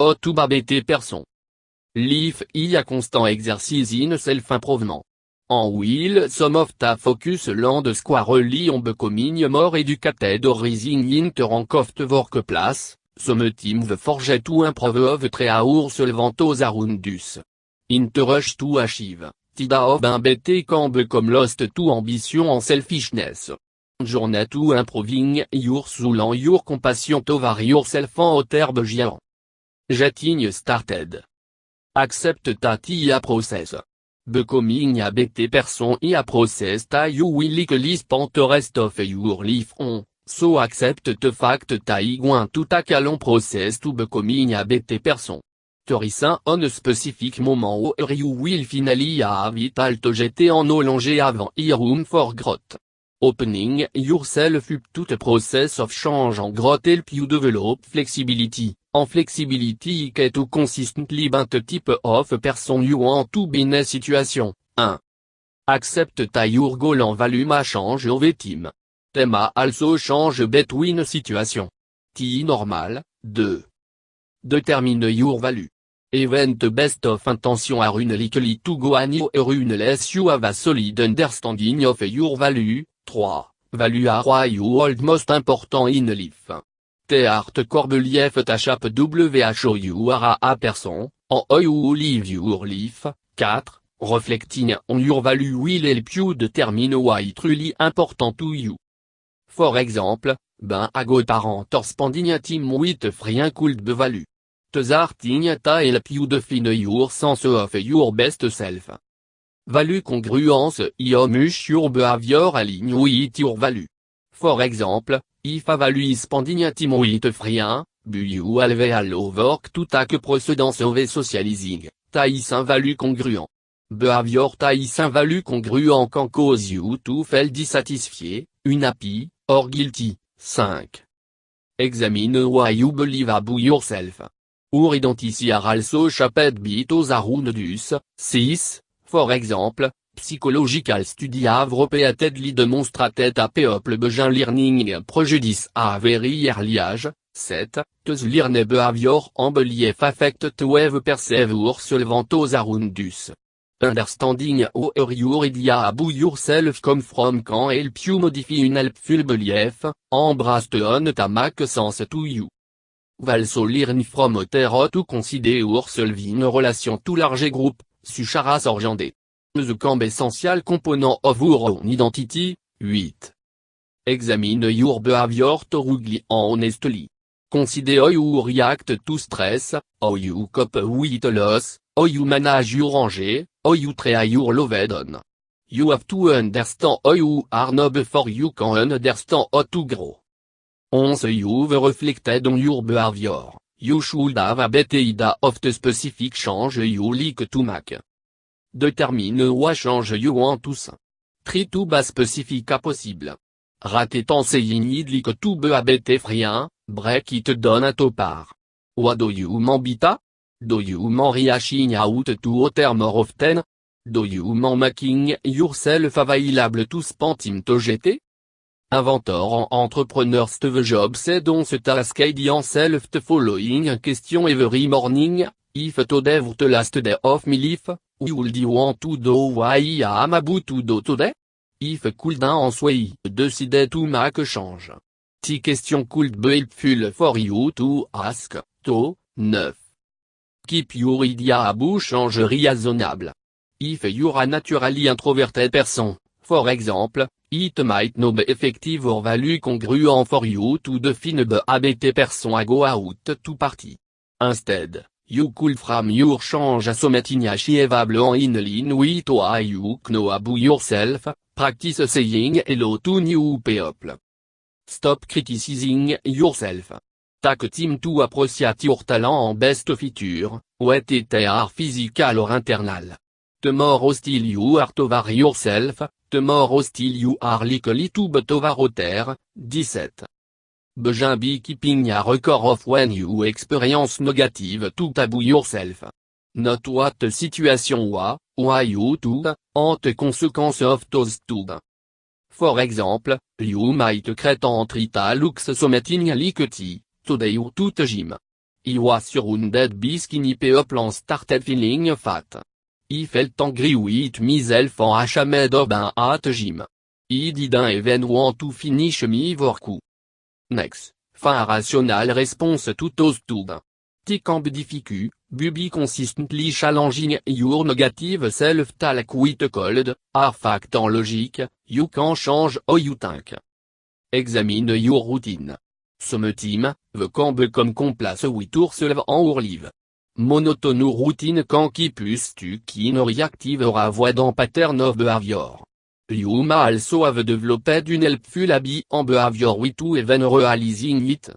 O to bt person. Life I a constant exercise in self-improvement. En will some of ta focus land squarely on becoming more educated or rising in the rank of the workplace, some team the forget to improve of our solventos arundus. In the rush to achieve, tida of bt can become lost to ambition and selfishness. Journey to improving your soul and your compassion over yourself en terbe giant. Getting started. Accept that IA process. Becoming a bt person IA process that you will likely spend the rest of your life on, so accept the fact that I going to take a long process to becoming a bt person. There is on a specific moment where you will finally have it all to jeter en eau longée avant room for growth. Opening yourself up to the process of change and growth help you develop flexibility. En flexibility is to consistently bent type of person you want to be in a situation. 1. Accept that your goal and value may change over time. They may also change between situation. T normal. 2. Determine your value. Even the best of intention are unlikely to go anywhere unless you have a solid understanding of your value. 3. Value are why you hold most important in life. Te art corbelief tachap who you are a person, en how you live your life. 4. Reflecting on your value will help you determine why truly important to you. For example, a good parent or spending a time with friends could be value. These are things that help you define your sense of your best self. Value congruence I much your behavior align with your value. For example, if a value is spending a time with friends, you allow work to take precedence over socializing, that is un value congruent. Behavior that is un value congruent can cause you to feel dissatisfied, unhappy, or guilty. 5. Examine why you believe about yourself. Your identity are also shaped by those arundus. 6. For example, psychological study have repeatedly demonstrated that people begin learning prejudice at a very early age. 7. Those learned behavior and belief affect the way we perceive or solventos arundus. Understanding where your idea about yourself come from can help you modify une helpful belief, embrace the on that make sense to you. We also learn from other to consider yourself in relation to large group, sucharas orgendé. The camp essential component of your own identity. 8. Examine your behavior thoroughly and honestly. Consider how you react to stress, how you cope with loss, how you manage your anger, how you try your loved one. You have to understand how you are now before you can understand how to grow. Once you've reflected on your behavior, you should have a better idea of the specific change you like to make. Determine what change you want to see. Try to be specific as possible. Rate ton saying it like to be a better friend, break it down at part. What do you mean by that? Do you mean reaching out to others more often? Do you mean making yourself available to spend time together? Inventor and entrepreneur Steve Jobs said on the task himself the following question every morning: if today were the last day of my life, what would you want to do what I am about to do today? If could en soit decided to make a change. The question could be helpful for you to ask. 9. Keep your idea about change reasonable. If you're a naturally introverted person, for example, it might not be effective or value congruent for you to define a better person a go out to party. Instead, you could frame your change as something achievable and in line with what you know about yourself. Practice saying hello to new people. Stop criticizing yourself. Take time to appreciate your talent and best feature, whether they are physical or internal. The more hostile you are toward yourself, the more hostile you are likely to be toward others. 17. Begin by keeping a record of when you experience negative thoughts about yourself. Note what the situation was, why you thought, and the consequences of those thoughts. For example, you might create an entry that looks something like today or to the gym. I was surrounded by skinny people started feeling fat. I felt angry with myself and ashamed of being at gym. I didn't even want to finish my workout. Next, fin a rational response to those tubes. T can be difficult, be consistently challenging your negative self-talk with cold, hard fact and logic, you can change how you think. Examine your routine. Sometimes, the can become complex with yourself or live. Monotone routine can keep you stuck in a reactive or avoidant pattern of behavior. You may also have developed an helpful habit and behavior without even realizing it.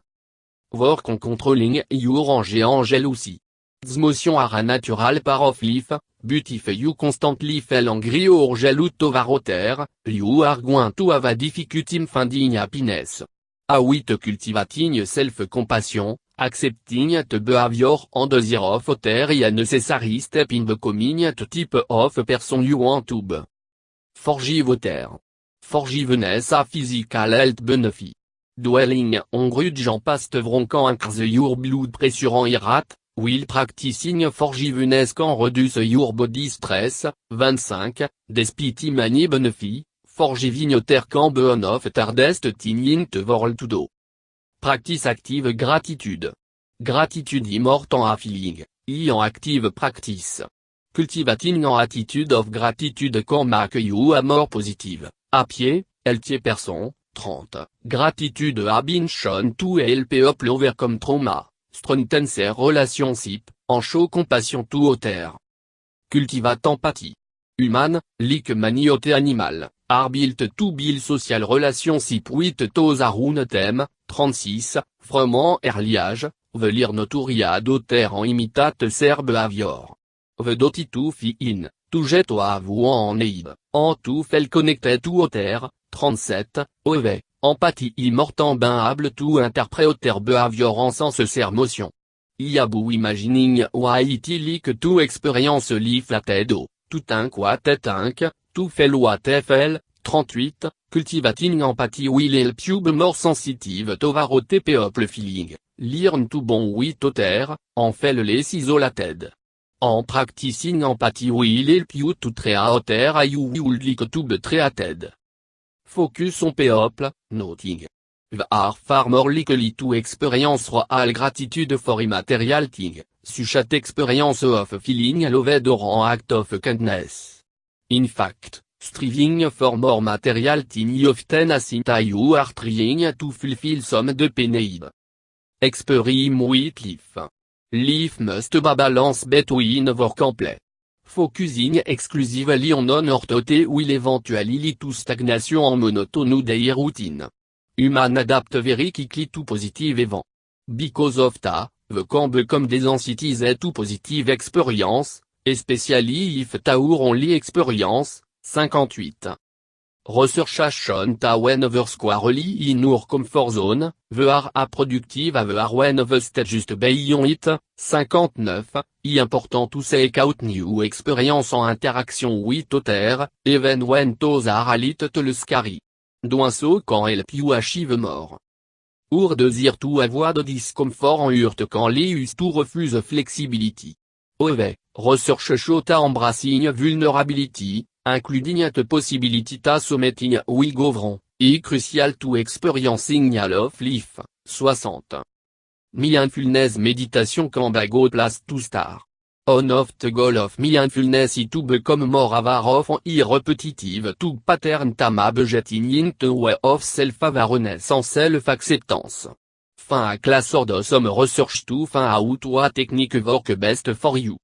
Work on controlling your anger and jealousy. These emotions are a natural part of life, but if you constantly feel angry or jealous over others, you are going to have a difficulty finding happiness. With cultivating self-compassion, accepting the behavior and desire of others is a necessary step in becoming the type of person you want to be. Forgive others. Forgiveness a physical health benefit. Dwelling on grudge and past wrong can increase your blood pressure and irate, while practicing forgiveness can reduce your body stress. 25. Despite many benefits, forgiving others can be one of the hardest things in the world to do. Practice active gratitude. Gratitude is more than a feeling, it's an active practice. Cultivating an attitude of gratitude can make you a more positive, happy, healthy person. 30. Gratitude has been shown to help people overcome trauma, strengthen their relationship, and show compassion to others. Cultivate empathy. Human, like many other animals, are built to build social relationship with those around them. 36. From an early age, we learn to read others and imitate their behavior. We don't to fit in, to get to have one need, and to feel connected to others. 37. OV, empathie is more than being able to interpret their behavior and sense their emotion. Yabu imagining why it like to experience life at do, to think what they think, to feel what they feel. 38. Cultivating empathy will help you be more sensitive to other people feeling, learn to bond with others, and feel less isolated. En practicing empathy will help you to treat others as you would like to be treated. Focus on people, noting. They are far more likely to experience real gratitude for immaterial things, such as experience of feeling loved or an act of kindness. In fact, striving for more material things often assumes you are trying to fulfill some need. Experiment with life. Life must be balanced between work and play. Focusing exclusively on non-orthoté will eventually lead to stagnation and monotone daily routine. Human adapt very quickly to positive events. Because of that, they can become desensitized to positive experience, especially if they are only experience. 58. Research has shown that when they squarely in our comfort zone, they are productive when they stay just beyond it. 59. It's important to seek out new experience en interaction with others, even when those are a little scary. Doing so can help you achieve more. Our desire to avoid discomfort and hurt can lead us to refuse flexibility. However, research shows that embracing vulnerability, including the possibility that something will go wrong, is crucial to experiencing a love life. 60. Mindfulness meditation can be a good place to start. One of the goals of mindfulness is to become more aware of and repetitive to pattern that may be getting into the way of self-awareness and self-acceptance. Fin a class or do some research to find out what technique work best for you.